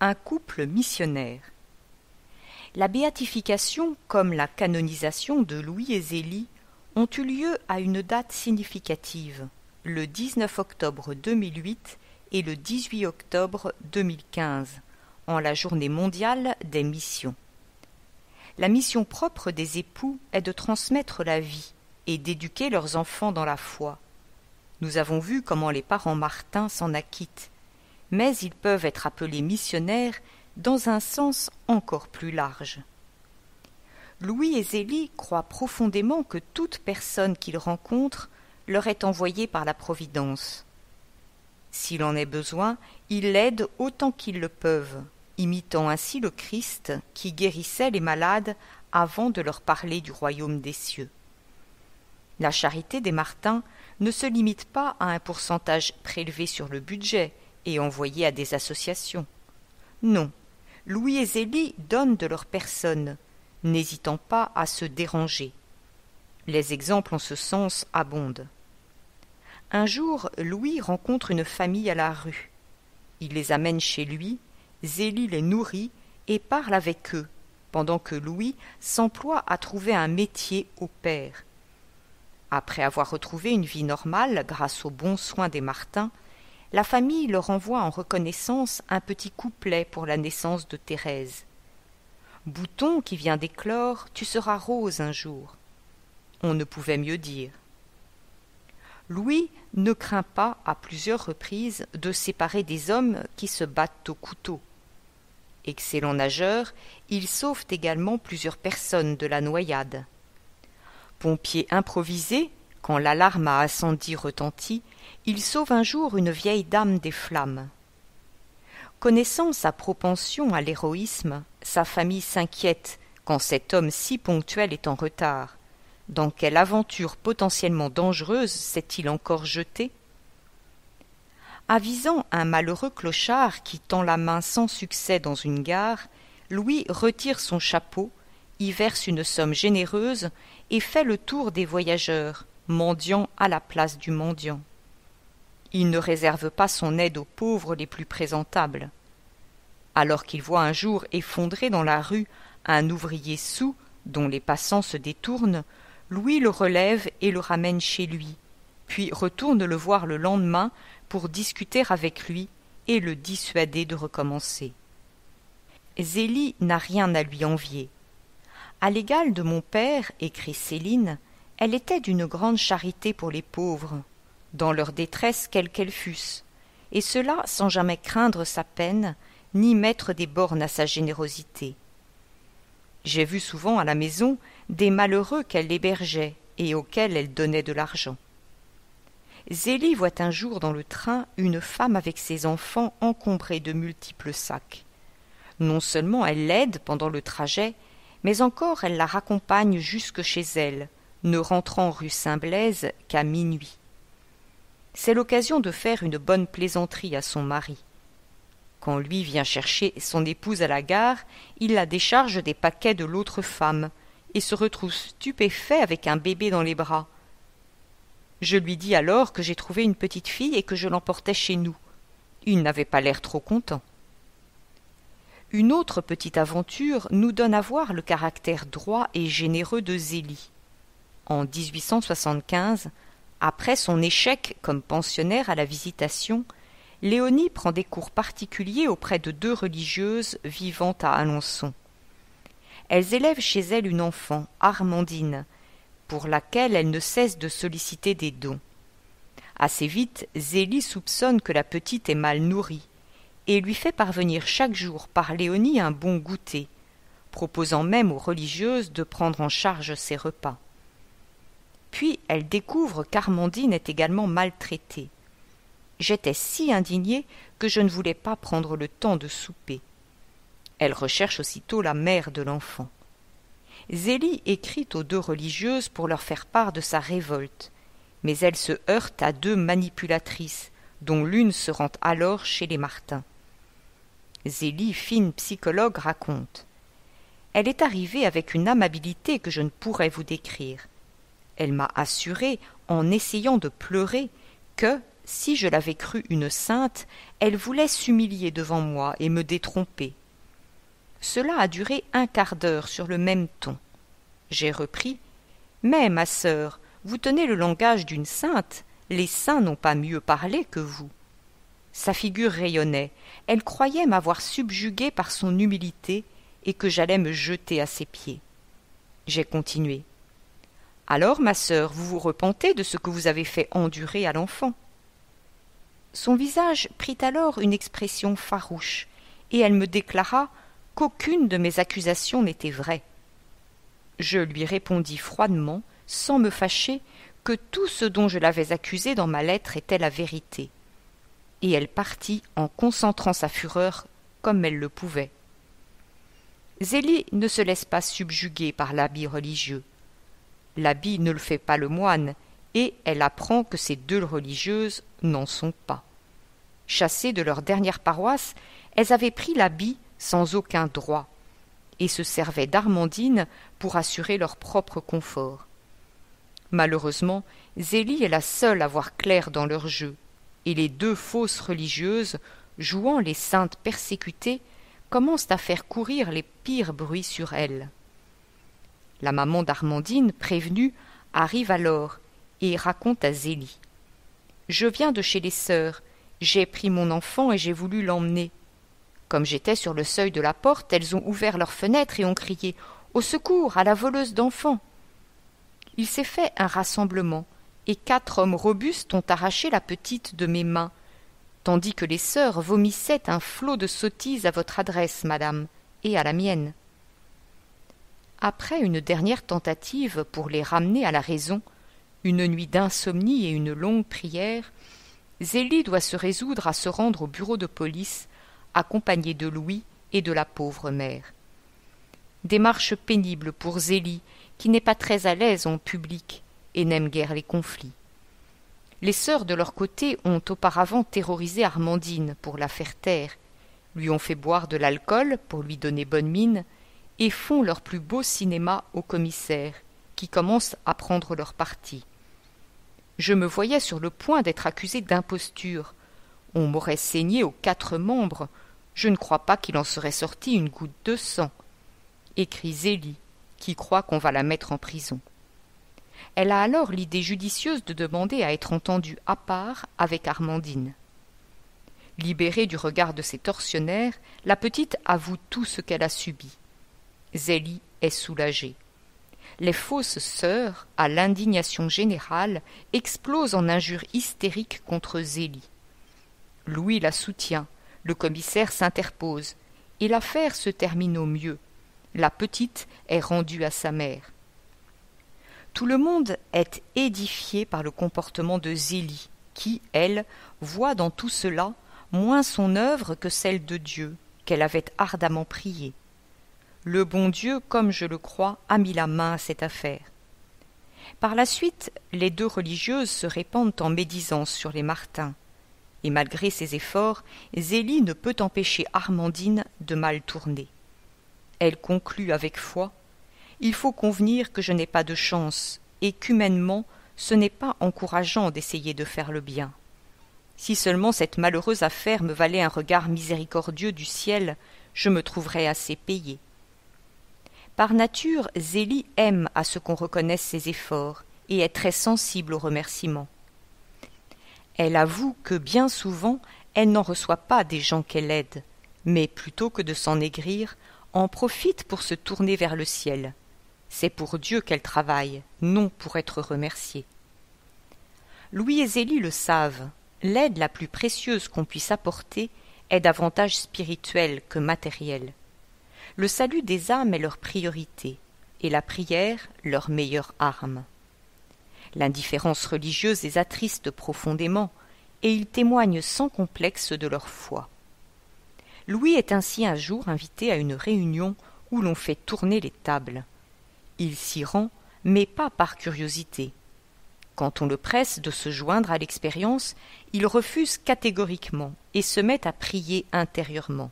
Un couple missionnaire. La béatification comme la canonisation de Louis et Zélie ont eu lieu à une date significative, le 19 octobre 2008 et le 18 octobre 2015, en la journée mondiale des missions. La mission propre des époux est de transmettre la vie et d'éduquer leurs enfants dans la foi. Nous avons vu comment les parents Martin s'en acquittent, mais ils peuvent être appelés missionnaires dans un sens encore plus large. Louis et Zélie croient profondément que toute personne qu'ils rencontrent leur est envoyée par la Providence. S'il en est besoin, ils l'aident autant qu'ils le peuvent, imitant ainsi le Christ qui guérissait les malades avant de leur parler du royaume des cieux. La charité des Martins ne se limite pas à un pourcentage prélevé sur le budget et envoyé à des associations. Non, Louis et Zélie donnent de leur personne, n'hésitant pas à se déranger. Les exemples en ce sens abondent. Un jour, Louis rencontre une famille à la rue. Il les amène chez lui, Zélie les nourrit et parle avec eux, pendant que Louis s'emploie à trouver un métier au père. Après avoir retrouvé une vie normale grâce aux bons soins des Martins, la famille leur envoie en reconnaissance un petit couplet pour la naissance de Thérèse. « Bouton qui vient d'éclore, tu seras rose un jour. » On ne pouvait mieux dire. Louis ne craint pas, à plusieurs reprises, de séparer des hommes qui se battent au couteau. Excellent nageur, il sauve également plusieurs personnes de la noyade. Pompier improvisé, quand l'alarme à incendie retentit, il sauve un jour une vieille dame des flammes. Connaissant sa propension à l'héroïsme, sa famille s'inquiète quand cet homme si ponctuel est en retard. Dans quelle aventure potentiellement dangereuse s'est-il encore jeté? Avisant un malheureux clochard qui tend la main sans succès dans une gare, Louis retire son chapeau, y verse une somme généreuse et fait le tour des voyageurs, mendiant à la place du mendiant. Il ne réserve pas son aide aux pauvres les plus présentables. Alors qu'il voit un jour effondrer dans la rue un ouvrier soûl dont les passants se détournent, Louis le relève et le ramène chez lui, puis retourne le voir le lendemain pour discuter avec lui et le dissuader de recommencer. Zélie n'a rien à lui envier. À l'égal de mon père, écrit Céline, elle était d'une grande charité pour les pauvres, dans leur détresse quelle qu'elle fusse, et cela sans jamais craindre sa peine, ni mettre des bornes à sa générosité. J'ai vu souvent à la maison des malheureux qu'elle hébergeait et auxquels elle donnait de l'argent. Zélie voit un jour dans le train une femme avec ses enfants encombrés de multiples sacs. Non seulement elle l'aide pendant le trajet, mais encore elle la raccompagne jusque chez elle, ne rentrant rue Saint-Blaise qu'à minuit. C'est l'occasion de faire une bonne plaisanterie à son mari. Quand lui vient chercher son épouse à la gare, il la décharge des paquets de l'autre femme et se retrouve stupéfait avec un bébé dans les bras. Je lui dis alors que j'ai trouvé une petite fille et que je l'emportais chez nous. Il n'avait pas l'air trop content. Une autre petite aventure nous donne à voir le caractère droit et généreux de Zélie. En 1875, après son échec comme pensionnaire à la Visitation, Léonie prend des cours particuliers auprès de 2 religieuses vivant à Alençon. Elles élèvent chez elle une enfant, Armandine, pour laquelle elle ne cesse de solliciter des dons. Assez vite, Zélie soupçonne que la petite est mal nourrie et lui fait parvenir chaque jour par Léonie un bon goûter, proposant même aux religieuses de prendre en charge ses repas. Puis elle découvre qu'Armandine est également maltraitée. J'étais si indignée que je ne voulais pas prendre le temps de souper. Elle recherche aussitôt la mère de l'enfant. Zélie écrit aux 2 religieuses pour leur faire part de sa révolte, mais elle se heurte à 2 manipulatrices, dont l'une se rend alors chez les Martins. Zélie, fine psychologue, raconte. Elle est arrivée avec une amabilité que je ne pourrais vous décrire. Elle m'a assuré, en essayant de pleurer, que, si je l'avais crue une sainte, elle voulait s'humilier devant moi et me détromper. Cela a duré un quart d'heure sur le même ton. J'ai repris « Mais, ma sœur, vous tenez le langage d'une sainte, les saints n'ont pas mieux parlé que vous. » Sa figure rayonnait, elle croyait m'avoir subjuguée par son humilité et que j'allais me jeter à ses pieds. J'ai continué. « Alors, ma sœur, vous vous repentez de ce que vous avez fait endurer à l'enfant ?» Son visage prit alors une expression farouche, et elle me déclara qu'aucune de mes accusations n'était vraie. Je lui répondis froidement, sans me fâcher, que tout ce dont je l'avais accusée dans ma lettre était la vérité. Et elle partit en concentrant sa fureur comme elle le pouvait. Zélie ne se laisse pas subjuguer par l'habit religieux. L'habit ne le fait pas le moine, et elle apprend que ces deux religieuses n'en sont pas. Chassées de leur dernière paroisse, elles avaient pris l'habit sans aucun droit, et se servaient d'Armandine pour assurer leur propre confort. Malheureusement, Zélie est la seule à voir clair dans leur jeu, et les deux fausses religieuses, jouant les saintes persécutées, commencent à faire courir les pires bruits sur elle. La maman d'Armandine, prévenue, arrive alors et raconte à Zélie. « Je viens de chez les sœurs, j'ai pris mon enfant et j'ai voulu l'emmener. Comme j'étais sur le seuil de la porte, elles ont ouvert leurs fenêtres et ont crié « Au secours, à la voleuse d'enfants !» Il s'est fait un rassemblement, et 4 hommes robustes ont arraché la petite de mes mains, tandis que les sœurs vomissaient un flot de sottises à votre adresse, madame, et à la mienne. Après une dernière tentative pour les ramener à la raison, une nuit d'insomnie et une longue prière, Zélie doit se résoudre à se rendre au bureau de police, accompagnée de Louis et de la pauvre mère. Démarche pénible pour Zélie, qui n'est pas très à l'aise en public et n'aime guère les conflits. Les sœurs de leur côté ont auparavant terrorisé Armandine pour la faire taire, lui ont fait boire de l'alcool pour lui donner bonne mine, et font leur plus beau cinéma au commissaire, qui commence à prendre leur parti. Je me voyais sur le point d'être accusé d'imposture. On m'aurait saigné aux 4 membres. Je ne crois pas qu'il en serait sorti une goutte de sang. Écrit Zélie, qui croit qu'on va la mettre en prison. Elle a alors l'idée judicieuse de demander à être entendue à part avec Armandine. Libérée du regard de ses tortionnaires, la petite avoue tout ce qu'elle a subi. Zélie est soulagée. Les fausses sœurs, à l'indignation générale, explosent en injures hystériques contre Zélie. Louis la soutient, le commissaire s'interpose, et l'affaire se termine au mieux. La petite est rendue à sa mère. Tout le monde est édifié par le comportement de Zélie, qui, elle, voit dans tout cela moins son œuvre que celle de Dieu, qu'elle avait ardemment priée. Le bon Dieu, comme je le crois, a mis la main à cette affaire. Par la suite, les 2 religieuses se répandent en médisance sur les Martin, et malgré ses efforts, Zélie ne peut empêcher Armandine de mal tourner. Elle conclut avec foi « Il faut convenir que je n'ai pas de chance, et qu'humainement, ce n'est pas encourageant d'essayer de faire le bien. Si seulement cette malheureuse affaire me valait un regard miséricordieux du ciel, je me trouverais assez payée. » Par nature, Zélie aime à ce qu'on reconnaisse ses efforts et est très sensible aux remerciements. Elle avoue que bien souvent, elle n'en reçoit pas des gens qu'elle aide, mais plutôt que de s'en aigrir, en profite pour se tourner vers le ciel. C'est pour Dieu qu'elle travaille, non pour être remerciée. Louis et Zélie le savent, l'aide la plus précieuse qu'on puisse apporter est davantage spirituelle que matérielle. Le salut des âmes est leur priorité, et la prière leur meilleure arme. L'indifférence religieuse les attriste profondément, et ils témoignent sans complexe de leur foi. Louis est ainsi un jour invité à une réunion où l'on fait tourner les tables. Il s'y rend, mais pas par curiosité. Quand on le presse de se joindre à l'expérience, il refuse catégoriquement et se met à prier intérieurement.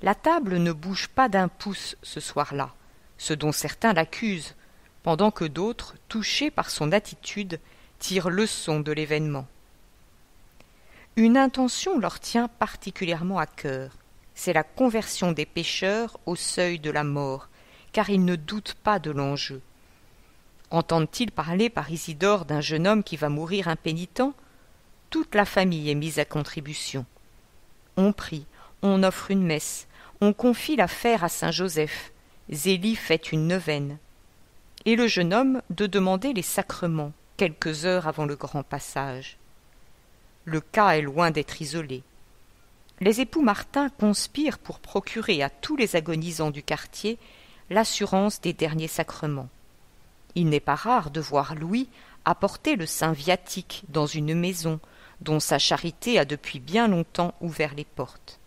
La table ne bouge pas d'un pouce ce soir-là, ce dont certains l'accusent, pendant que d'autres, touchés par son attitude, tirent leçon de l'événement. Une intention leur tient particulièrement à cœur. C'est la conversion des pécheurs au seuil de la mort, car ils ne doutent pas de l'enjeu. Entendent-ils parler par Isidore d'un jeune homme qui va mourir impénitent? Toute la famille est mise à contribution. On prie, on offre une messe, on confie l'affaire à saint Joseph. Zélie fait une neuvaine. Et le jeune homme de demander les sacrements quelques heures avant le grand passage. Le cas est loin d'être isolé. Les époux Martin conspirent pour procurer à tous les agonisants du quartier l'assurance des derniers sacrements. Il n'est pas rare de voir Louis apporter le saint viatique dans une maison dont sa charité a depuis bien longtemps ouvert les portes.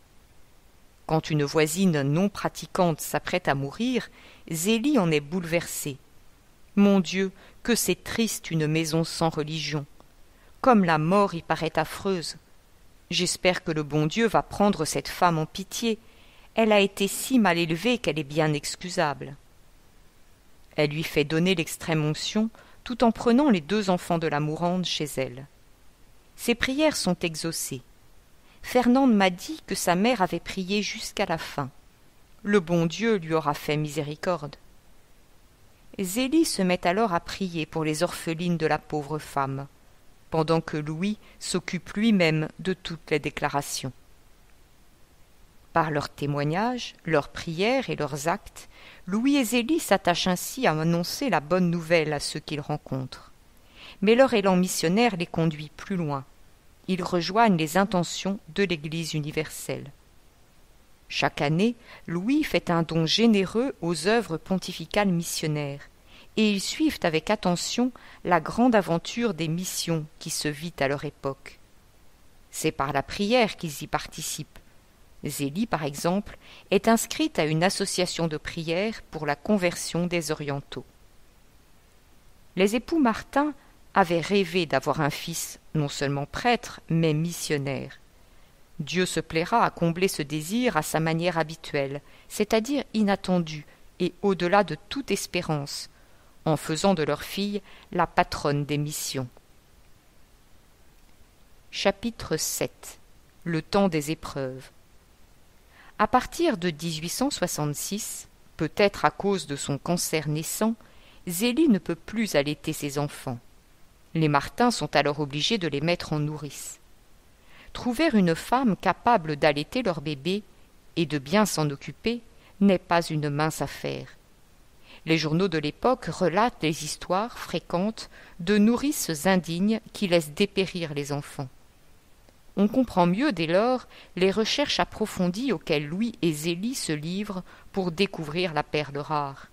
Quand une voisine non pratiquante s'apprête à mourir, Zélie en est bouleversée. Mon Dieu, que c'est triste une maison sans religion. Comme la mort y paraît affreuse. J'espère que le bon Dieu va prendre cette femme en pitié. Elle a été si mal élevée qu'elle est bien excusable. Elle lui fait donner l'extrême-onction tout en prenant les 2 enfants de la mourante chez elle. Ses prières sont exaucées. Fernande m'a dit que sa mère avait prié jusqu'à la fin. Le bon Dieu lui aura fait miséricorde. Zélie se met alors à prier pour les orphelines de la pauvre femme, pendant que Louis s'occupe lui-même de toutes les déclarations. Par leurs témoignages, leurs prières et leurs actes, Louis et Zélie s'attachent ainsi à annoncer la bonne nouvelle à ceux qu'ils rencontrent. Mais leur élan missionnaire les conduit plus loin. Ils rejoignent les intentions de l'Église universelle. Chaque année, Louis fait un don généreux aux œuvres pontificales missionnaires, et ils suivent avec attention la grande aventure des missions qui se vit à leur époque. C'est par la prière qu'ils y participent. Zélie, par exemple, est inscrite à une association de prière pour la conversion des orientaux. Les époux Martin avaient rêvé d'avoir un fils non seulement prêtre, mais missionnaire. Dieu se plaira à combler ce désir à sa manière habituelle, c'est-à-dire inattendue et au-delà de toute espérance, en faisant de leur fille la patronne des missions. Chapitre 7. Le temps des épreuves. À partir de 1866, peut-être à cause de son cancer naissant, Zélie ne peut plus allaiter ses enfants. Les Martin sont alors obligés de les mettre en nourrice. Trouver une femme capable d'allaiter leur bébé et de bien s'en occuper n'est pas une mince affaire. Les journaux de l'époque relatent les histoires fréquentes de nourrices indignes qui laissent dépérir les enfants. On comprend mieux dès lors les recherches approfondies auxquelles Louis et Zélie se livrent pour découvrir la perle rare.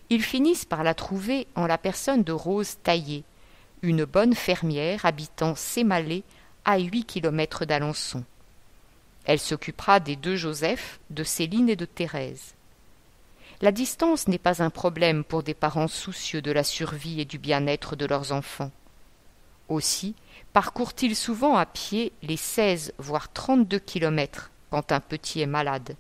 Ils finissent par la trouver en la personne de Rose Taillé, une bonne fermière habitant Sémalé à 8 kilomètres d'Alençon. Elle s'occupera des 2 Joseph, de Céline et de Thérèse. La distance n'est pas un problème pour des parents soucieux de la survie et du bien-être de leurs enfants. Aussi parcourent-ils souvent à pied les 16 voire 32 kilomètres quand un petit est malade.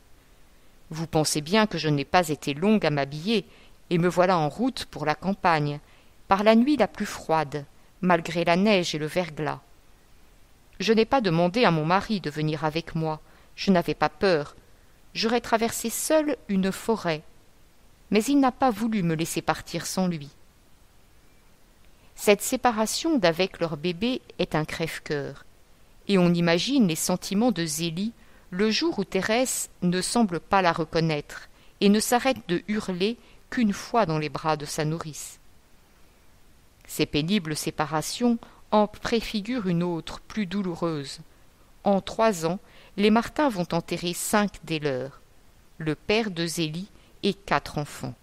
Vous pensez bien que je n'ai pas été longue à m'habiller, et me voilà en route pour la campagne, par la nuit la plus froide, malgré la neige et le verglas. Je n'ai pas demandé à mon mari de venir avec moi, je n'avais pas peur. J'aurais traversé seule une forêt, mais il n'a pas voulu me laisser partir sans lui. Cette séparation d'avec leur bébé est un crève-cœur, et on imagine les sentiments de Zélie le jour où Thérèse ne semble pas la reconnaître et ne s'arrête de hurler qu'une fois dans les bras de sa nourrice. Ces pénibles séparations en préfigurent une autre, plus douloureuse. En 3 ans, les Martin vont enterrer 5 des leurs, le père de Zélie et 4 enfants.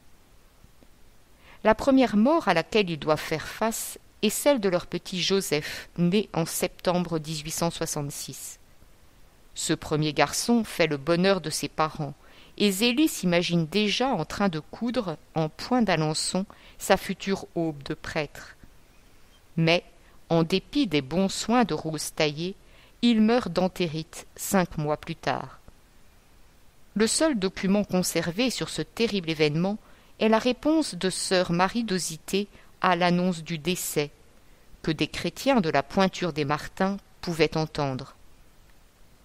La première mort à laquelle ils doivent faire face est celle de leur petit Joseph, né en septembre 1866. Ce premier garçon fait le bonheur de ses parents, et Zélie s'imagine déjà en train de coudre, en point d'Alençon, sa future aube de prêtre. Mais, en dépit des bons soins de Rose Taillé, il meurt d'entérite 5 mois plus tard. Le seul document conservé sur ce terrible événement est la réponse de sœur Marie d'Osité à l'annonce du décès, que des chrétiens de la Pointure des Martins pouvait entendre.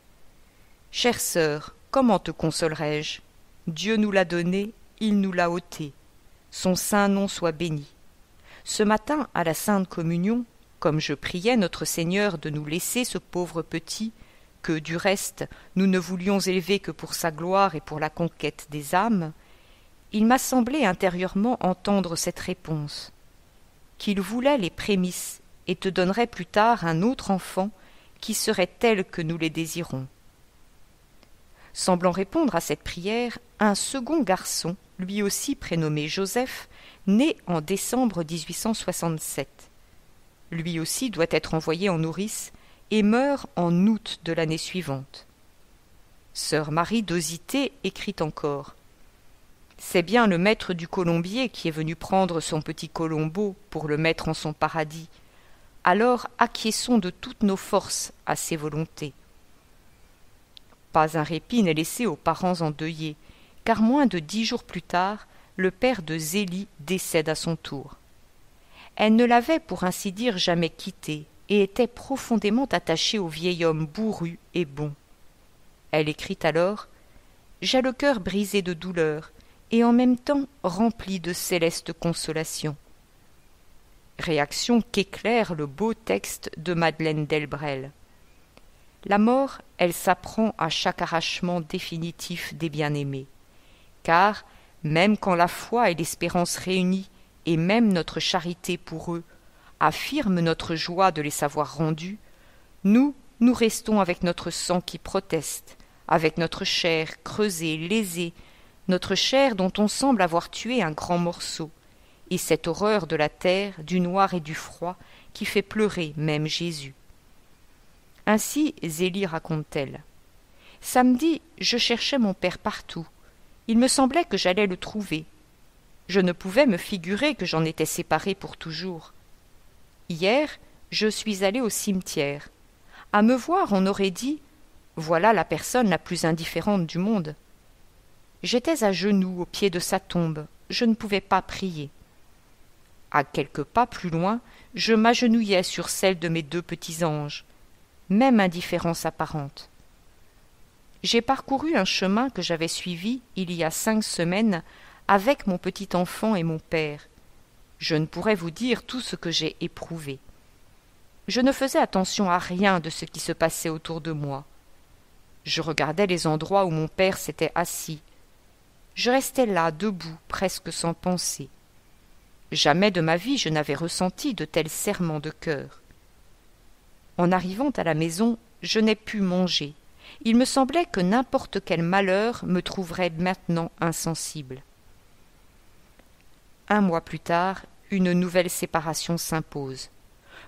« Chère sœur, comment te consolerai-je ? Dieu nous l'a donné, il nous l'a ôté. Son saint nom soit béni. Ce matin, à la Sainte Communion, comme je priais notre Seigneur de nous laisser ce pauvre petit, que, du reste, nous ne voulions élever que pour sa gloire et pour la conquête des âmes, il m'a semblé intérieurement entendre cette réponse, qu'il voulait les prémices et te donnerait plus tard un autre enfant qui serait tel que nous les désirons. Semblant répondre à cette prière, un second garçon, lui aussi prénommé Joseph, né en décembre 1867. Lui aussi doit être envoyé en nourrice et meurt en août de l'année suivante. Sœur Marie d'Osité écrit encore « C'est bien le maître du colombier qui est venu prendre son petit Colombo pour le mettre en son paradis. Alors acquiesçons de toutes nos forces à ses volontés. » Pas un répit n'est laissé aux parents endeuillés, car moins de 10 jours plus tard, le père de Zélie décède à son tour. Elle ne l'avait pour ainsi dire jamais quitté et était profondément attachée au vieil homme bourru et bon. Elle écrit alors « J'ai le cœur brisé de douleur et en même temps rempli de céleste consolation. » Réaction qu'éclaire le beau texte de Madeleine Delbrel. La mort, elle s'apprend à chaque arrachement définitif des bien-aimés, car, même quand la foi et l'espérance réunies, et même notre charité pour eux, affirment notre joie de les savoir rendus, nous restons avec notre sang qui proteste, avec notre chair creusée, lésée, notre chair dont on semble avoir tué un grand morceau, et cette horreur de la terre, du noir et du froid, qui fait pleurer même Jésus. Ainsi Zélie raconte-t-elle. « Samedi, je cherchais mon père partout. Il me semblait que j'allais le trouver. Je ne pouvais me figurer que j'en étais séparée pour toujours. Hier, je suis allée au cimetière. À me voir, on aurait dit « Voilà la personne la plus indifférente du monde. » J'étais à genoux au pied de sa tombe. Je ne pouvais pas prier. À quelques pas plus loin, je m'agenouillais sur celle de mes 2 petits anges. Même indifférence apparente. J'ai parcouru un chemin que j'avais suivi il y a 5 semaines avec mon petit enfant et mon père. Je ne pourrais vous dire tout ce que j'ai éprouvé. Je ne faisais attention à rien de ce qui se passait autour de moi. Je regardais les endroits où mon père s'était assis. Je restais là, debout, presque sans penser. Jamais de ma vie je n'avais ressenti de tels serrements de cœur. En arrivant à la maison, je n'ai pu manger. Il me semblait que n'importe quel malheur me trouverait maintenant insensible. 1 mois plus tard, une nouvelle séparation s'impose.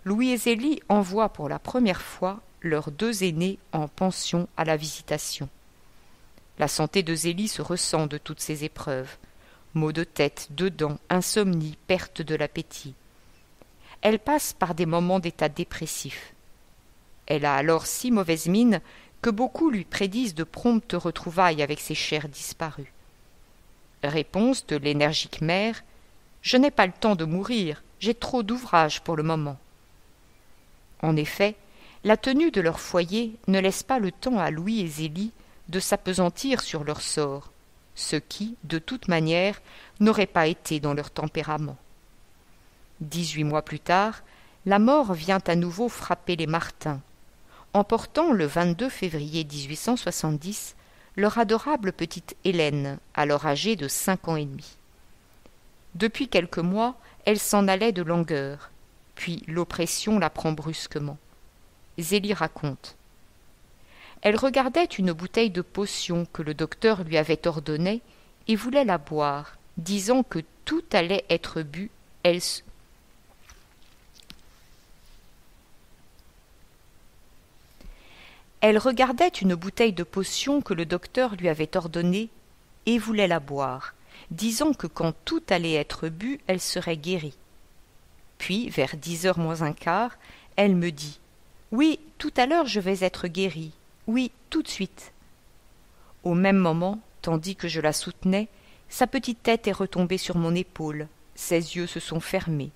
Louis et Zélie envoient pour la première fois leurs 2 aînés en pension à la Visitation. La santé de Zélie se ressent de toutes ces épreuves. Maux de tête, de dents, insomnie, perte de l'appétit. Elle passe par des moments d'état dépressif. Elle a alors si mauvaise mine que beaucoup lui prédisent de promptes retrouvailles avec ses chers disparus. Réponse de l'énergique mère « Je n'ai pas le temps de mourir, j'ai trop d'ouvrage pour le moment. » En effet, la tenue de leur foyer ne laisse pas le temps à Louis et Zélie de s'appesantir sur leur sort, ce qui, de toute manière, n'aurait pas été dans leur tempérament. 18 mois plus tard, la mort vient à nouveau frapper les Martin, emportant le 22 février 1870 leur adorable petite Hélène, alors âgée de 5 ans et demi. Depuis quelques mois, elle s'en allait de langueur, puis l'oppression la prend brusquement. Zélie raconte. Elle regardait une bouteille de potion que le docteur lui avait ordonnée et voulait la boire, disant que tout allait être bu. Elle regardait une bouteille de potion que le docteur lui avait ordonnée et voulait la boire, disant que quand tout allait être bu, elle serait guérie. Puis, vers 10h moins un quart, elle me dit « Oui, tout à l'heure je vais être guérie. Oui, tout de suite. » Au même moment, tandis que je la soutenais, sa petite tête est retombée sur mon épaule, ses yeux se sont fermés,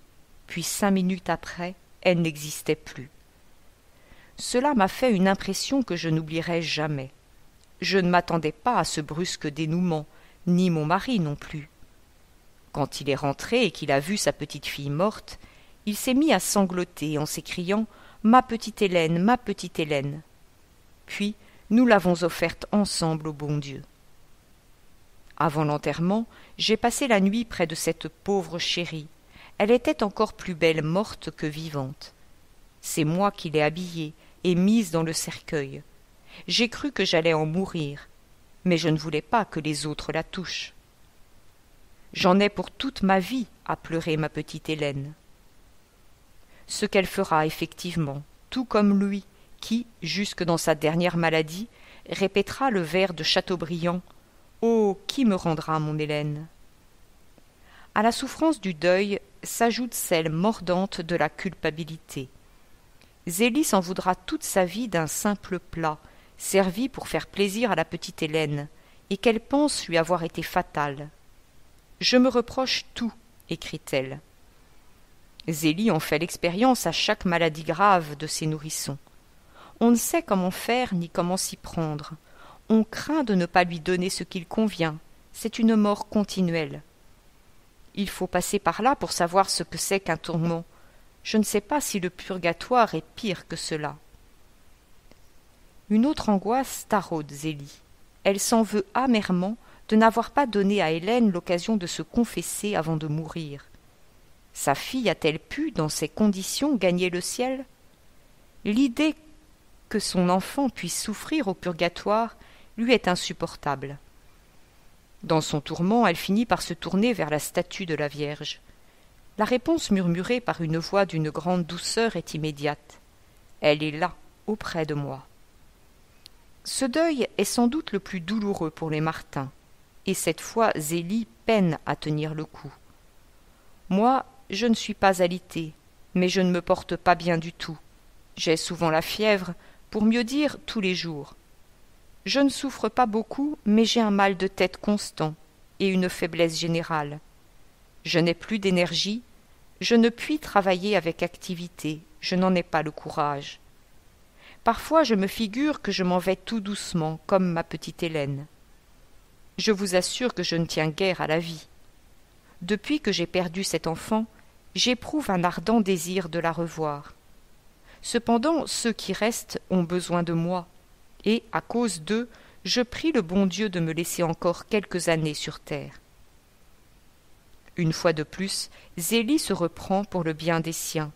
puis 5 minutes après, elle n'existait plus. Cela m'a fait une impression que je n'oublierai jamais. Je ne m'attendais pas à ce brusque dénouement, ni mon mari non plus. Quand il est rentré et qu'il a vu sa petite fille morte, il s'est mis à sangloter en s'écriant « Ma petite Hélène, ma petite Hélène !» Puis nous l'avons offerte ensemble au bon Dieu. Avant l'enterrement, j'ai passé la nuit près de cette pauvre chérie. Elle était encore plus belle morte que vivante. C'est moi qui l'ai habillée et mise dans le cercueil. J'ai cru que j'allais en mourir, mais je ne voulais pas que les autres la touchent. J'en ai pour toute ma vie à pleurer ma petite Hélène. Ce qu'elle fera effectivement, tout comme lui, qui, jusque dans sa dernière maladie, répétera le vers de Chateaubriand « Oh, qui me rendra mon Hélène ?» À la souffrance du deuil s'ajoute celle mordante de la culpabilité. Zélie s'en voudra toute sa vie d'un simple plat, servi pour faire plaisir à la petite Hélène, et qu'elle pense lui avoir été fatal. « Je me reproche tout », écrit-elle. Zélie en fait l'expérience à chaque maladie grave de ses nourrissons. On ne sait comment faire ni comment s'y prendre. On craint de ne pas lui donner ce qu'il convient. C'est une mort continuelle. Il faut passer par là pour savoir ce que c'est qu'un tourment. Je ne sais pas si le purgatoire est pire que cela. Une autre angoisse taraude Zélie. Elle s'en veut amèrement de n'avoir pas donné à Hélène l'occasion de se confesser avant de mourir. Sa fille a-t-elle pu, dans ces conditions, gagner le ciel? L'idée que son enfant puisse souffrir au purgatoire lui est insupportable. Dans son tourment, elle finit par se tourner vers la statue de la Vierge. La réponse murmurée par une voix d'une grande douceur est immédiate. Elle est là, auprès de moi. Ce deuil est sans doute le plus douloureux pour les Martin, et cette fois Zélie peine à tenir le coup. Moi, je ne suis pas alitée, mais je ne me porte pas bien du tout. J'ai souvent la fièvre, pour mieux dire tous les jours. Je ne souffre pas beaucoup, mais j'ai un mal de tête constant et une faiblesse générale. Je n'ai plus d'énergie, je ne puis travailler avec activité, je n'en ai pas le courage. Parfois je me figure que je m'en vais tout doucement, comme ma petite Hélène. Je vous assure que je ne tiens guère à la vie. Depuis que j'ai perdu cet enfant, j'éprouve un ardent désir de la revoir. Cependant, ceux qui restent ont besoin de moi, et, à cause d'eux, je prie le bon Dieu de me laisser encore quelques années sur terre. Une fois de plus, Zélie se reprend pour le bien des siens,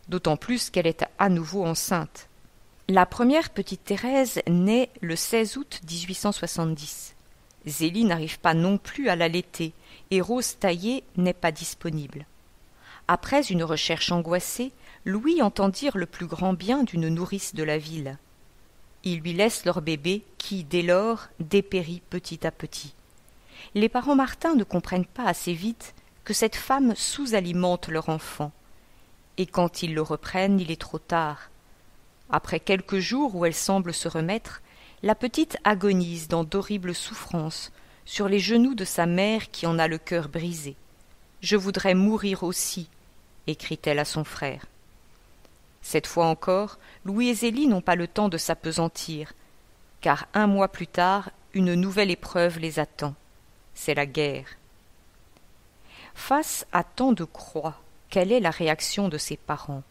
d'autant plus qu'elle est à nouveau enceinte. La première petite Thérèse naît le 16 août 1870. Zélie n'arrive pas non plus à l'allaiter, et Rose Taillé n'est pas disponible. Après une recherche angoissée, Louis entend dire le plus grand bien d'une nourrice de la ville. Ils lui laissent leur bébé qui, dès lors, dépérit petit à petit. Les parents Martin ne comprennent pas assez vite que cette femme sous-alimente leur enfant. Et quand ils le reprennent, il est trop tard. Après quelques jours où elle semble se remettre, la petite agonise dans d'horribles souffrances sur les genoux de sa mère qui en a le cœur brisé. « Je voudrais mourir aussi », écrit-elle à son frère. Cette fois encore, Louis et Zélie n'ont pas le temps de s'appesantir, car 1 mois plus tard, une nouvelle épreuve les attend. C'est la guerre. Face à tant de croix, quelle est la réaction de ses parents?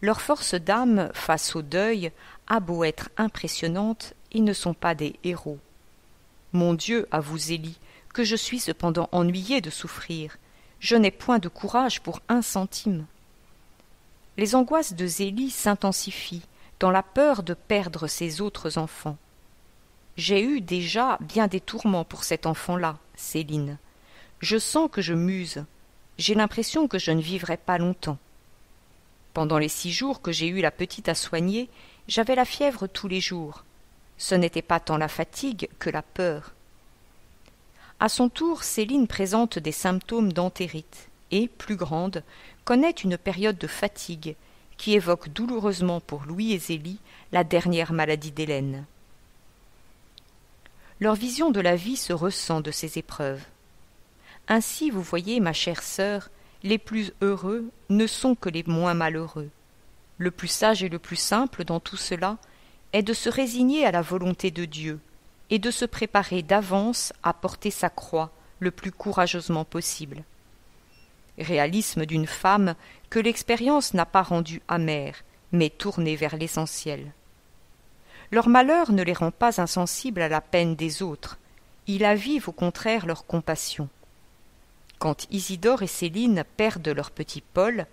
Leur force d'âme face au deuil a beau être impressionnante, ils ne sont pas des héros. Mon Dieu, avoue Zélie, que je suis cependant ennuyée de souffrir. Je n'ai point de courage pour 1 centime. Les angoisses de Zélie s'intensifient dans la peur de perdre ses autres enfants. J'ai eu déjà bien des tourments pour cet enfant-là, Céline. Je sens que je muse. J'ai l'impression que je ne vivrai pas longtemps. Pendant les 6 jours que j'ai eu la petite à soigner, j'avais la fièvre tous les jours. Ce n'était pas tant la fatigue que la peur. À son tour, Céline présente des symptômes d'entérite et, plus grande, connaît une période de fatigue qui évoque douloureusement pour Louis et Zélie la dernière maladie d'Hélène. Leur vision de la vie se ressent de ces épreuves. Ainsi, vous voyez, ma chère sœur, les plus heureux ne sont que les moins malheureux. Le plus sage et le plus simple dans tout cela est de se résigner à la volonté de Dieu et de se préparer d'avance à porter sa croix le plus courageusement possible. Réalisme d'une femme que l'expérience n'a pas rendue amère, mais tournée vers l'essentiel. Leur malheur ne les rend pas insensibles à la peine des autres, il avive au contraire leur compassion. Quand Isidore et Céline perdent leur petit Paul,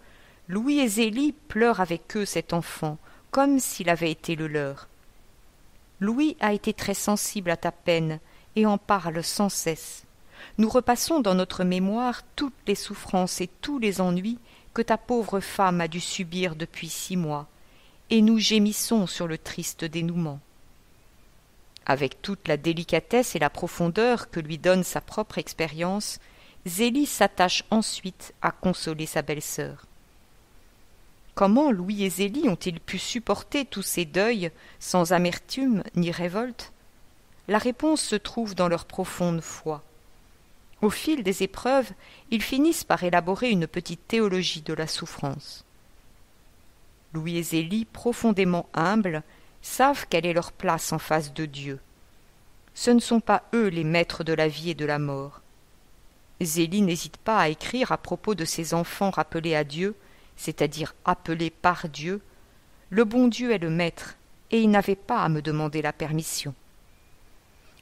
Louis et Zélie pleurent avec eux cet enfant, comme s'il avait été le leur. Louis a été très sensible à ta peine et en parle sans cesse. Nous repassons dans notre mémoire toutes les souffrances et tous les ennuis que ta pauvre femme a dû subir depuis 6 mois, et nous gémissons sur le triste dénouement. Avec toute la délicatesse et la profondeur que lui donne sa propre expérience, Zélie s'attache ensuite à consoler sa belle-sœur. Comment Louis et Zélie ont-ils pu supporter tous ces deuils sans amertume ni révolte? La réponse se trouve dans leur profonde foi. Au fil des épreuves, ils finissent par élaborer une petite théologie de la souffrance. Louis et Zélie, profondément humbles, savent quelle est leur place en face de Dieu. Ce ne sont pas eux les maîtres de la vie et de la mort. Zélie n'hésite pas à écrire à propos de ses enfants rappelés à Dieu, c'est-à-dire appelés par Dieu. Le bon Dieu est le maître, et il n'avait pas à me demander la permission.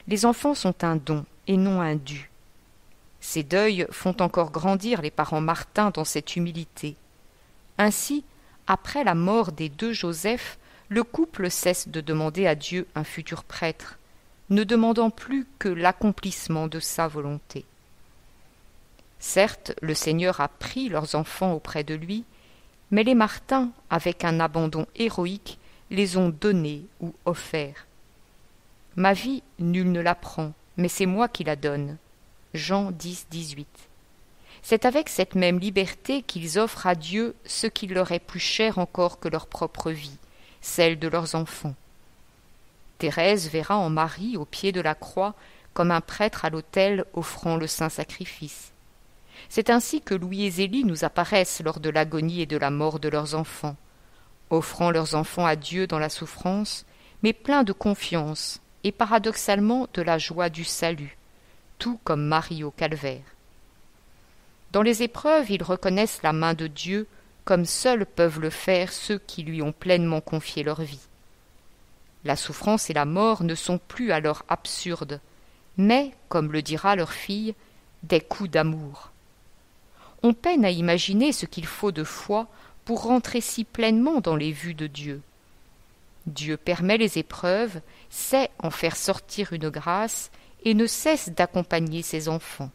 Les enfants sont un don et non un dû. Ces deuils font encore grandir les parents Martin dans cette humilité. Ainsi, après la mort des 2 Joseph, le couple cesse de demander à Dieu un futur prêtre, ne demandant plus que l'accomplissement de sa volonté. Certes, le Seigneur a pris leurs enfants auprès de lui, mais les Martin, avec un abandon héroïque, les ont donnés ou offerts. Ma vie, nul ne la prend, mais c'est moi qui la donne. Jean 10, 18. C'est avec cette même liberté qu'ils offrent à Dieu ce qui leur est plus cher encore que leur propre vie, celle de leurs enfants. Thérèse verra en Marie au pied de la croix comme un prêtre à l'autel offrant le saint sacrifice. C'est ainsi que Louis et Zélie nous apparaissent lors de l'agonie et de la mort de leurs enfants, offrant leurs enfants à Dieu dans la souffrance, mais pleins de confiance et paradoxalement de la joie du salut, tout comme Marie au calvaire. Dans les épreuves, ils reconnaissent la main de Dieu comme seuls peuvent le faire ceux qui lui ont pleinement confié leur vie. La souffrance et la mort ne sont plus alors absurdes, mais, comme le dira leur fille, des coups d'amour. On peine à imaginer ce qu'il faut de foi pour rentrer si pleinement dans les vues de Dieu. Dieu permet les épreuves, sait en faire sortir une grâce et ne cesse d'accompagner ses enfants.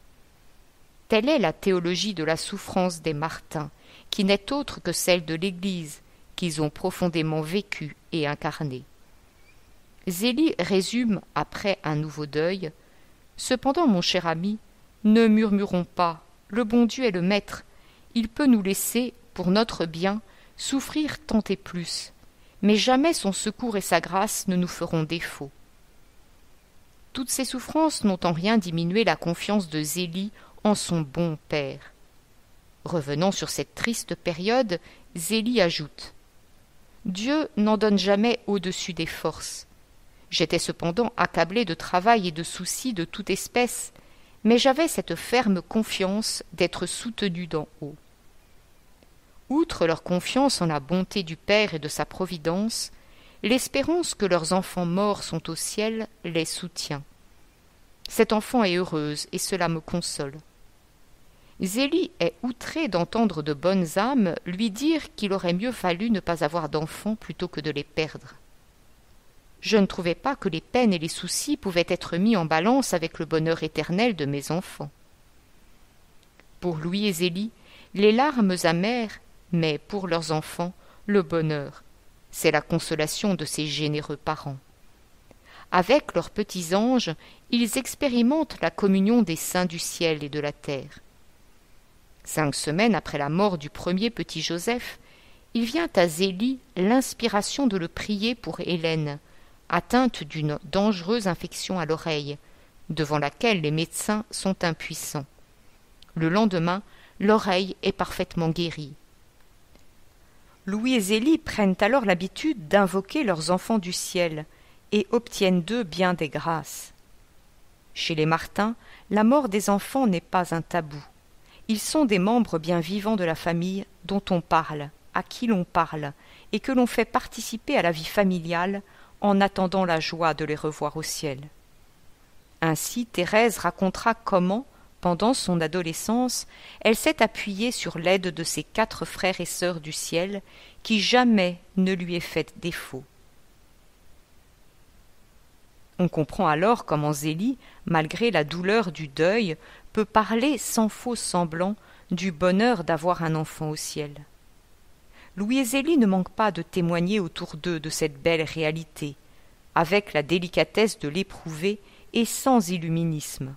Telle est la théologie de la souffrance des Martins, qui n'est autre que celle de l'Église, qu'ils ont profondément vécue et incarnée. Zélie résume après un nouveau deuil. Cependant, mon cher ami, ne murmurons pas, le bon Dieu est le maître, il peut nous laisser, pour notre bien, souffrir tant et plus, mais jamais son secours et sa grâce ne nous feront défaut. Toutes ces souffrances n'ont en rien diminué la confiance de Zélie en son bon père. Revenant sur cette triste période, Zélie ajoute « Dieu n'en donne jamais au-dessus des forces. J'étais cependant accablée de travail et de soucis de toute espèce, mais j'avais cette ferme confiance d'être soutenue d'en haut. » Outre leur confiance en la bonté du Père et de sa providence, l'espérance que leurs enfants morts sont au ciel les soutient. Cette enfant est heureuse et cela me console. Zélie est outrée d'entendre de bonnes âmes lui dire qu'il aurait mieux fallu ne pas avoir d'enfants plutôt que de les perdre. Je ne trouvais pas que les peines et les soucis pouvaient être mis en balance avec le bonheur éternel de mes enfants. Pour Louis et Zélie, les larmes amères, mais pour leurs enfants, le bonheur, c'est la consolation de ces généreux parents. Avec leurs petits anges, ils expérimentent la communion des saints du ciel et de la terre. 5 semaines après la mort du premier petit Joseph, il vient à Zélie l'inspiration de le prier pour Hélène, atteinte d'une dangereuse infection à l'oreille, devant laquelle les médecins sont impuissants. Le lendemain, l'oreille est parfaitement guérie. Louis et Zélie prennent alors l'habitude d'invoquer leurs enfants du ciel et obtiennent d'eux bien des grâces. Chez les Martin, la mort des enfants n'est pas un tabou. Ils sont des membres bien vivants de la famille dont on parle, à qui l'on parle, et que l'on fait participer à la vie familiale en attendant la joie de les revoir au ciel. Ainsi, Thérèse racontera comment, pendant son adolescence, elle s'est appuyée sur l'aide de ses 4 frères et sœurs du ciel, qui jamais ne lui aient fait défaut. On comprend alors comment Zélie, malgré la douleur du deuil, peut parler sans faux semblant du bonheur d'avoir un enfant au ciel. Louis et Zélie ne manquent pas de témoigner autour d'eux de cette belle réalité, avec la délicatesse de l'éprouver et sans illuminisme.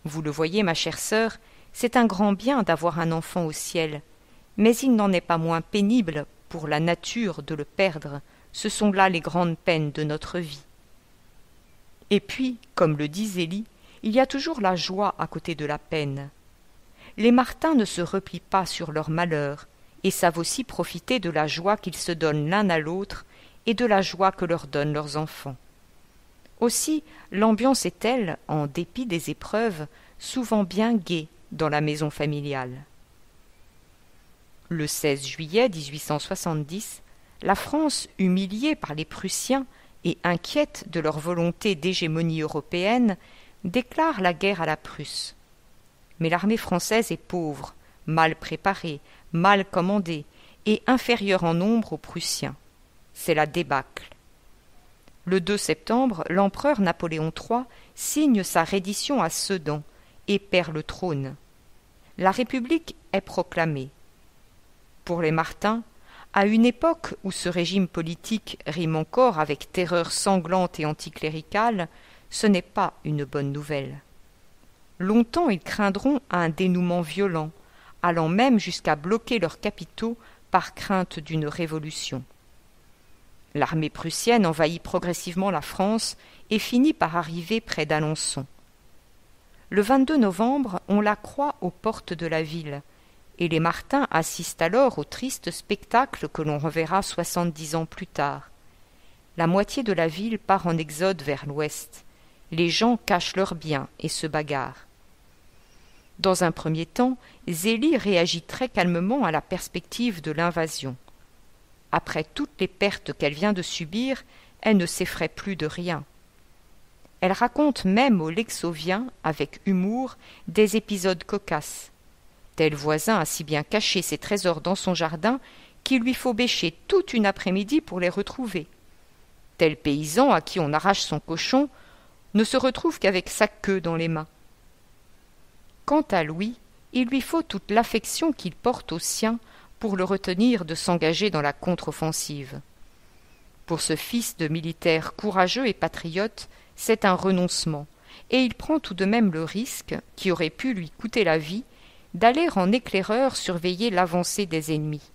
Vous le voyez, ma chère sœur, c'est un grand bien d'avoir un enfant au ciel, mais il n'en est pas moins pénible pour la nature de le perdre. Ce sont là les grandes peines de notre vie. Et puis, comme le dit Zélie, il y a toujours la joie à côté de la peine. Les Martin ne se replient pas sur leur malheur et savent aussi profiter de la joie qu'ils se donnent l'un à l'autre et de la joie que leur donnent leurs enfants. Aussi, l'ambiance est telle, en dépit des épreuves, souvent bien gaie dans la maison familiale. Le 16 juillet 1870, la France, humiliée par les Prussiens et inquiète de leur volonté d'hégémonie européenne, déclare la guerre à la Prusse. Mais l'armée française est pauvre, mal préparée, mal commandée et inférieure en nombre aux Prussiens. C'est la débâcle. Le 2 septembre, l'empereur Napoléon III signe sa reddition à Sedan et perd le trône. La République est proclamée. Pour les Martin, à une époque où ce régime politique rime encore avec terreur sanglante et anticléricale, ce n'est pas une bonne nouvelle. Longtemps ils craindront un dénouement violent, allant même jusqu'à bloquer leurs capitaux par crainte d'une révolution. L'armée prussienne envahit progressivement la France et finit par arriver près d'Alençon. Le 22 novembre, on la croit aux portes de la ville, et les Martin assistent alors au triste spectacle que l'on reverra 70 ans plus tard. La moitié de la ville part en exode vers l'ouest. Les gens cachent leurs biens et se bagarrent. Dans un premier temps, Zélie réagit très calmement à la perspective de l'invasion. Après toutes les pertes qu'elle vient de subir, elle ne s'effraie plus de rien. Elle raconte même aux Lexoviens, avec humour, des épisodes cocasses. Tel voisin a si bien caché ses trésors dans son jardin qu'il lui faut bêcher toute une après-midi pour les retrouver. Tel paysan à qui on arrache son cochon ne se retrouve qu'avec sa queue dans les mains. Quant à Louis, il lui faut toute l'affection qu'il porte au sien pour le retenir de s'engager dans la contre-offensive. Pour ce fils de militaire courageux et patriote, c'est un renoncement, et il prend tout de même le risque, qui aurait pu lui coûter la vie, d'aller en éclaireur surveiller l'avancée des ennemis.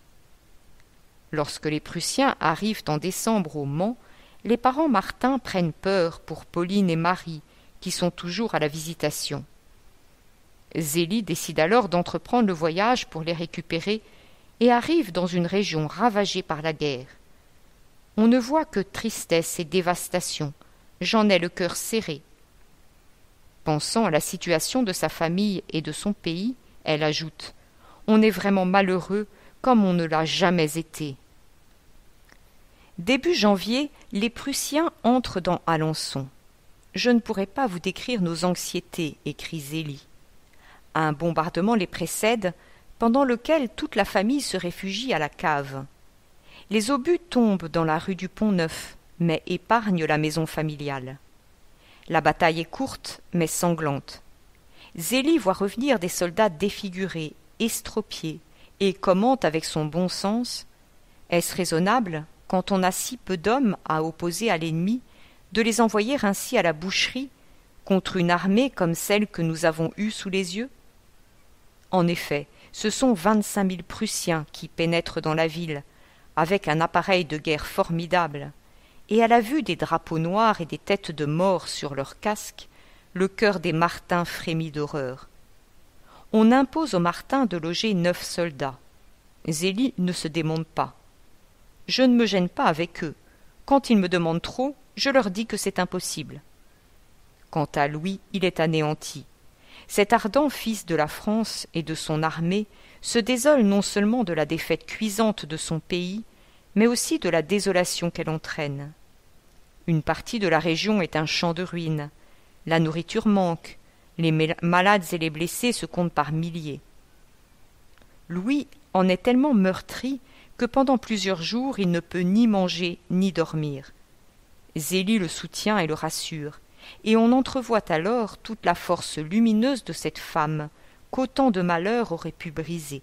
Lorsque les Prussiens arrivent en décembre au Mans, les parents Martin prennent peur pour Pauline et Marie, qui sont toujours à la visitation. Zélie décide alors d'entreprendre le voyage pour les récupérer et arrive dans une région ravagée par la guerre. On ne voit que tristesse et dévastation. J'en ai le cœur serré. Pensant à la situation de sa famille et de son pays, elle ajoute « On est vraiment malheureux comme on ne l'a jamais été. » Début janvier, les Prussiens entrent dans Alençon. « Je ne pourrais pas vous décrire nos anxiétés, » écrit Zélie. Un bombardement les précède, pendant lequel toute la famille se réfugie à la cave. Les obus tombent dans la rue du Pont-Neuf, mais épargnent la maison familiale. La bataille est courte, mais sanglante. Zélie voit revenir des soldats défigurés, estropiés, et commente avec son bon sens « Est-ce raisonnable, quand on a si peu d'hommes à opposer à l'ennemi, de les envoyer ainsi à la boucherie, contre une armée comme celle que nous avons eue sous les yeux ?» En effet, ce sont 25 000 Prussiens qui pénètrent dans la ville, avec un appareil de guerre formidable, et à la vue des drapeaux noirs et des têtes de mort sur leurs casques, le cœur des Martin frémit d'horreur. On impose aux Martin de loger 9 soldats. Zélie ne se démonte pas. Je ne me gêne pas avec eux. Quand ils me demandent trop, je leur dis que c'est impossible. Quant à Louis, il est anéanti. Cet ardent fils de la France et de son armée se désole non seulement de la défaite cuisante de son pays, mais aussi de la désolation qu'elle entraîne. Une partie de la région est un champ de ruines. La nourriture manque. Les malades et les blessés se comptent par milliers. Louis en est tellement meurtri que pendant plusieurs jours il ne peut ni manger ni dormir. Zélie le soutient et le rassure, et on entrevoit alors toute la force lumineuse de cette femme qu'autant de malheurs auraient pu briser.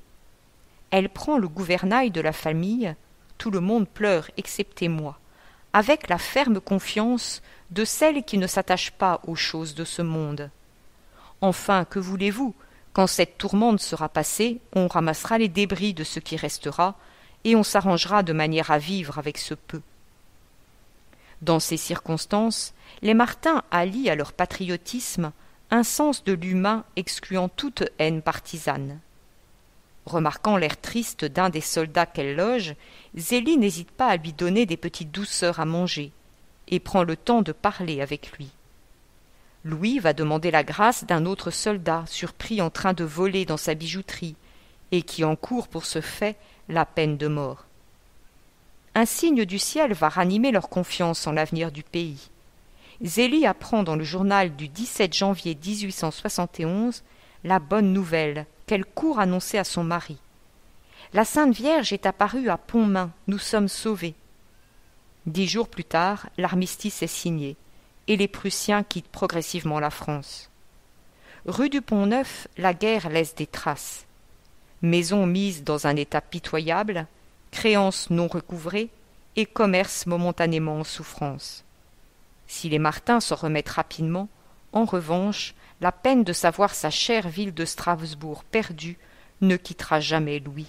Elle prend le gouvernail de la famille, tout le monde pleure excepté moi, avec la ferme confiance de celle qui ne s'attache pas aux choses de ce monde. Enfin, que voulez-vous? Quand cette tourmente sera passée, on ramassera les débris de ce qui restera, et on s'arrangera de manière à vivre avec ce peu. Dans ces circonstances, les Martin allient à leur patriotisme un sens de l'humain excluant toute haine partisane. Remarquant l'air triste d'un des soldats qu'elle loge, Zélie n'hésite pas à lui donner des petites douceurs à manger, et prend le temps de parler avec lui. Louis va demander la grâce d'un autre soldat surpris en train de voler dans sa bijouterie, et qui encourt pour ce fait la peine de mort. Un signe du ciel va ranimer leur confiance en l'avenir du pays. Zélie apprend dans le journal du 17 janvier 1871 la bonne nouvelle qu'elle court annoncer à son mari. La Sainte Vierge est apparue à Pontmain, nous sommes sauvés. 10 jours plus tard, l'armistice est signé, et les Prussiens quittent progressivement la France. Rue du Pont-Neuf, la guerre laisse des traces. Maisons mises dans un état pitoyable, créances non recouvrées et commerce momentanément en souffrance. Si les Martin s'en remettent rapidement, en revanche, la peine de savoir sa chère ville de Strasbourg perdue ne quittera jamais Louis.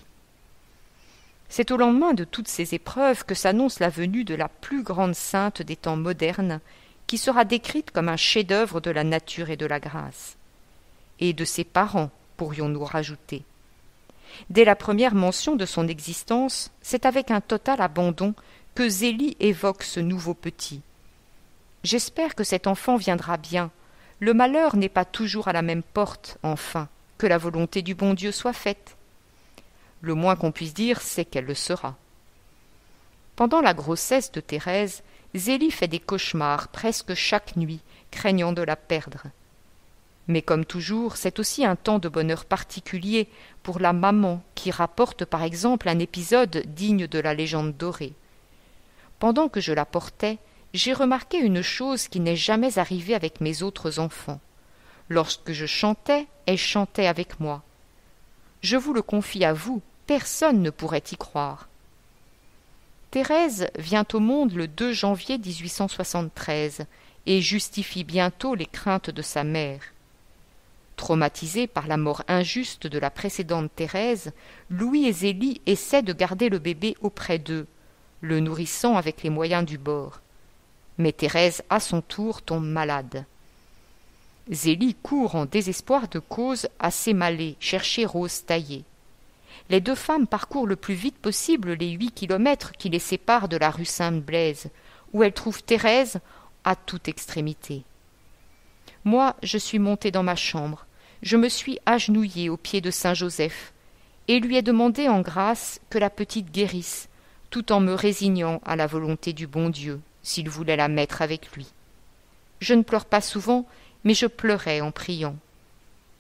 C'est au lendemain de toutes ces épreuves que s'annonce la venue de la plus grande sainte des temps modernes, qui sera décrite comme un chef-d'œuvre de la nature et de la grâce. Et de ses parents, pourrions-nous rajouter. Dès la première mention de son existence, c'est avec un total abandon que Zélie évoque ce nouveau petit. « J'espère que cet enfant viendra bien. Le malheur n'est pas toujours à la même porte, enfin, que la volonté du bon Dieu soit faite. » Le moins qu'on puisse dire, c'est qu'elle le sera. Pendant la grossesse de Thérèse, Zélie fait des cauchemars presque chaque nuit, craignant de la perdre. Mais comme toujours, c'est aussi un temps de bonheur particulier pour la maman qui rapporte par exemple un épisode digne de la légende dorée. Pendant que je la portais, j'ai remarqué une chose qui n'est jamais arrivée avec mes autres enfants. Lorsque je chantais, elle chantait avec moi. Je vous le confie à vous, personne ne pourrait y croire. Thérèse vient au monde le 2 janvier 1873 et justifie bientôt les craintes de sa mère. Traumatisés par la mort injuste de la précédente Thérèse, Louis et Zélie essaient de garder le bébé auprès d'eux, le nourrissant avec les moyens du bord. Mais Thérèse, à son tour, tombe malade. Zélie court en désespoir de cause à Sémalé chercher Rose taillée. Les deux femmes parcourent le plus vite possible les 8 kilomètres qui les séparent de la rue Sainte-Blaise, où elles trouvent Thérèse à toute extrémité. Moi, je suis montée dans ma chambre, je me suis agenouillée aux pieds de Saint-Joseph, et lui ai demandé en grâce que la petite guérisse, tout en me résignant à la volonté du bon Dieu, s'il voulait la mettre avec lui. Je ne pleure pas souvent, mais je pleurais en priant.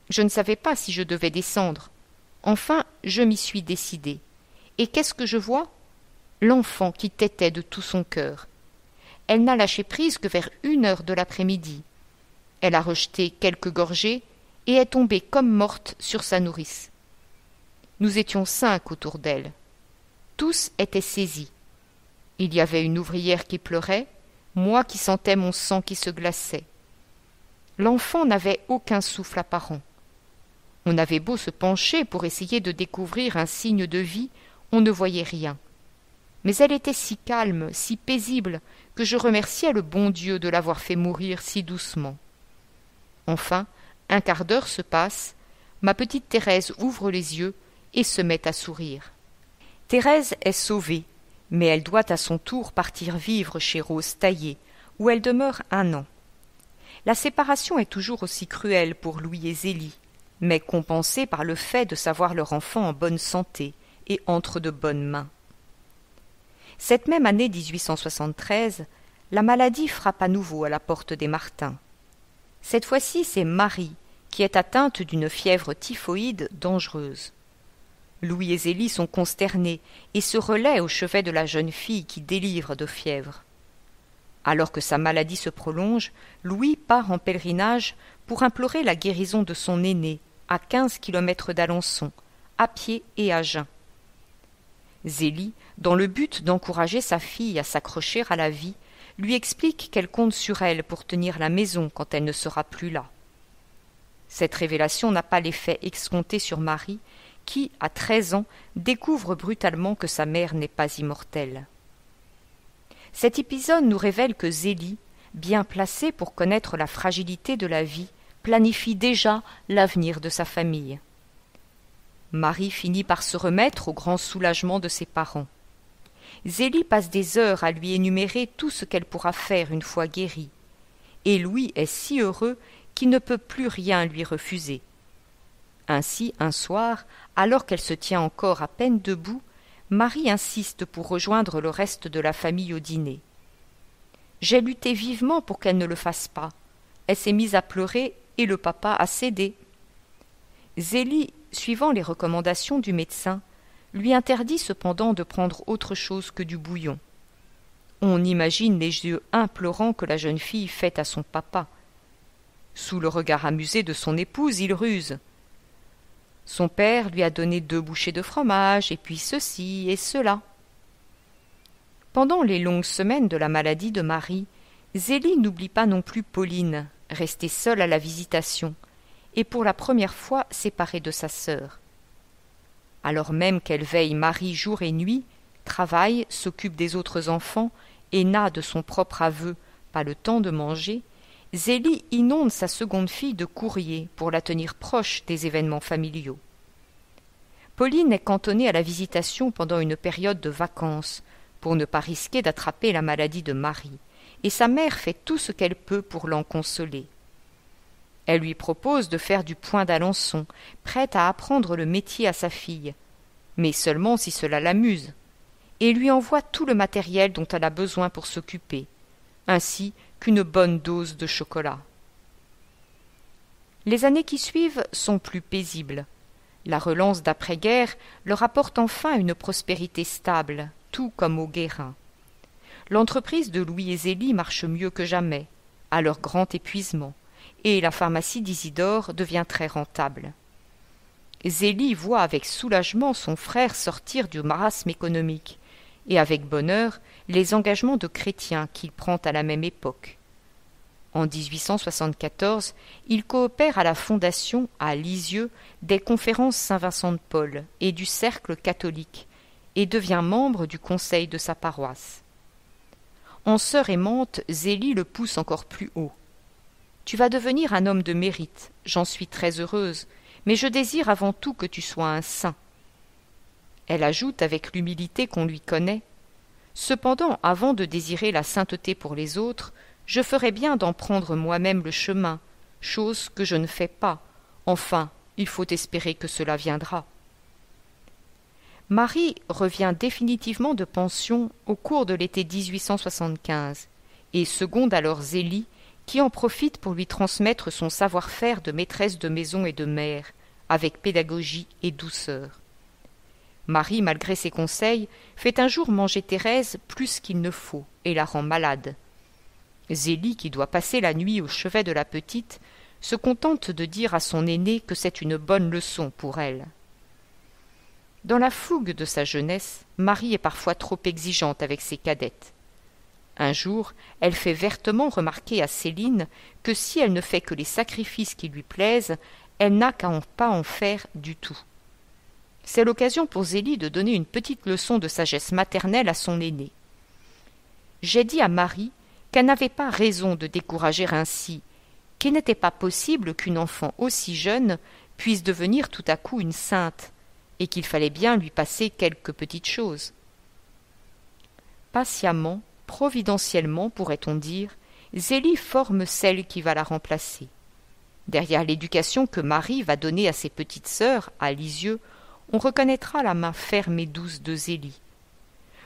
Je ne savais pas si je devais descendre. Enfin, je m'y suis décidée. Et qu'est-ce que je vois? L'enfant qui tétait de tout son cœur. Elle n'a lâché prise que vers 1 heure de l'après-midi. Elle a rejeté quelques gorgées et est tombée comme morte sur sa nourrice. Nous étions 5 autour d'elle. Tous étaient saisis. Il y avait une ouvrière qui pleurait, moi qui sentais mon sang qui se glaçait. L'enfant n'avait aucun souffle apparent. On avait beau se pencher pour essayer de découvrir un signe de vie, on ne voyait rien. Mais elle était si calme, si paisible, que je remerciais le bon Dieu de l'avoir fait mourir si doucement. Enfin, 1/4 d'heure se passe, ma petite Thérèse ouvre les yeux et se met à sourire. Thérèse est sauvée, mais elle doit à son tour partir vivre chez Rose Taillé, où elle demeure 1 an. La séparation est toujours aussi cruelle pour Louis et Zélie, mais compensée par le fait de savoir leur enfant en bonne santé et entre de bonnes mains. Cette même année 1873, la maladie frappe à nouveau à la porte des Martin. Cette fois-ci, c'est Marie qui est atteinte d'une fièvre typhoïde dangereuse. Louis et Zélie sont consternés et se relaient au chevet de la jeune fille qui délivre de fièvre. Alors que sa maladie se prolonge, Louis part en pèlerinage pour implorer la guérison de son aîné, à 15 kilomètres d'Alençon, à pied et à jeun. Zélie, dans le but d'encourager sa fille à s'accrocher à la vie, lui explique qu'elle compte sur elle pour tenir la maison quand elle ne sera plus là. Cette révélation n'a pas l'effet escompté sur Marie, qui, à 13 ans, découvre brutalement que sa mère n'est pas immortelle. Cet épisode nous révèle que Zélie, bien placée pour connaître la fragilité de la vie, planifie déjà l'avenir de sa famille. Marie finit par se remettre au grand soulagement de ses parents. Zélie passe des heures à lui énumérer tout ce qu'elle pourra faire une fois guérie, et Louis est si heureux qu'il ne peut plus rien lui refuser. Ainsi, un soir, alors qu'elle se tient encore à peine debout, Marie insiste pour rejoindre le reste de la famille au dîner. J'ai lutté vivement pour qu'elle ne le fasse pas. Elle s'est mise à pleurer et le papa a cédé. Zélie, suivant les recommandations du médecin, lui interdit cependant de prendre autre chose que du bouillon. On imagine les yeux implorants que la jeune fille fait à son papa. Sous le regard amusé de son épouse, il ruse. Son père lui a donné 2 bouchées de fromage, et puis ceci et cela. Pendant les longues semaines de la maladie de Marie, Zélie n'oublie pas non plus Pauline, restée seule à la visitation, et pour la première fois séparée de sa sœur. Alors même qu'elle veille Marie jour et nuit, travaille, s'occupe des autres enfants, et n'a de son propre aveu pas le temps de manger, Zélie inonde sa seconde fille de courriers pour la tenir proche des événements familiaux. Pauline est cantonnée à la visitation pendant une période de vacances, pour ne pas risquer d'attraper la maladie de Marie, et sa mère fait tout ce qu'elle peut pour l'en consoler. Elle lui propose de faire du point d'Alençon, prête à apprendre le métier à sa fille, mais seulement si cela l'amuse, et lui envoie tout le matériel dont elle a besoin pour s'occuper, ainsi qu'une bonne dose de chocolat. Les années qui suivent sont plus paisibles. La relance d'après-guerre leur apporte enfin une prospérité stable, tout comme au Guérin. L'entreprise de Louis et Zélie marche mieux que jamais, à leur grand épuisement, et la pharmacie d'Isidore devient très rentable. Zélie voit avec soulagement son frère sortir du marasme économique, et avec bonheur les engagements de chrétien qu'il prend à la même époque. En 1874, il coopère à la fondation, à Lisieux, des conférences Saint-Vincent-de-Paul et du Cercle catholique, et devient membre du conseil de sa paroisse. En sœur aimante, Zélie le pousse encore plus haut. « Tu vas devenir un homme de mérite, j'en suis très heureuse, mais je désire avant tout que tu sois un saint. » Elle ajoute avec l'humilité qu'on lui connaît, « Cependant, avant de désirer la sainteté pour les autres, je ferais bien d'en prendre moi-même le chemin, chose que je ne fais pas. Enfin, il faut espérer que cela viendra. » Marie revient définitivement de pension au cours de l'été 1875 et seconde alors Zélie, qui en profite pour lui transmettre son savoir-faire de maîtresse de maison et de mère, avec pédagogie et douceur. Marie, malgré ses conseils, fait un jour manger Thérèse plus qu'il ne faut et la rend malade. Zélie, qui doit passer la nuit au chevet de la petite, se contente de dire à son aînée que c'est une bonne leçon pour elle. Dans la fougue de sa jeunesse, Marie est parfois trop exigeante avec ses cadettes. Un jour, elle fait vertement remarquer à Céline que si elle ne fait que les sacrifices qui lui plaisent, elle n'a qu'à pas en faire du tout. C'est l'occasion pour Zélie de donner une petite leçon de sagesse maternelle à son aînée. « J'ai dit à Marie qu'elle n'avait pas raison de décourager ainsi, qu'il n'était pas possible qu'une enfant aussi jeune puisse devenir tout à coup une sainte, et qu'il fallait bien lui passer quelques petites choses. Patiemment, providentiellement, pourrait-on dire, Zélie forme celle qui va la remplacer. Derrière l'éducation que Marie va donner à ses petites sœurs, à Lisieux, on reconnaîtra la main ferme et douce de Zélie.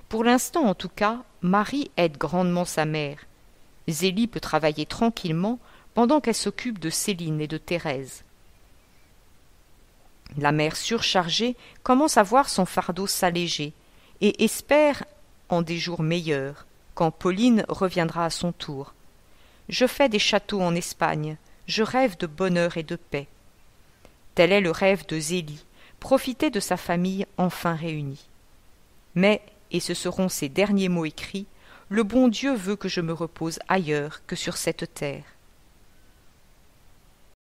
Pour l'instant, en tout cas, Marie aide grandement sa mère. Zélie peut travailler tranquillement pendant qu'elle s'occupe de Céline et de Thérèse. La mère surchargée commence à voir son fardeau s'alléger et espère en des jours meilleurs, quand Pauline reviendra à son tour. Je fais des châteaux en Espagne, je rêve de bonheur et de paix. Tel est le rêve de Zélie, profiter de sa famille enfin réunie. Mais, et ce seront ses derniers mots écrits, le bon Dieu veut que je me repose ailleurs que sur cette terre.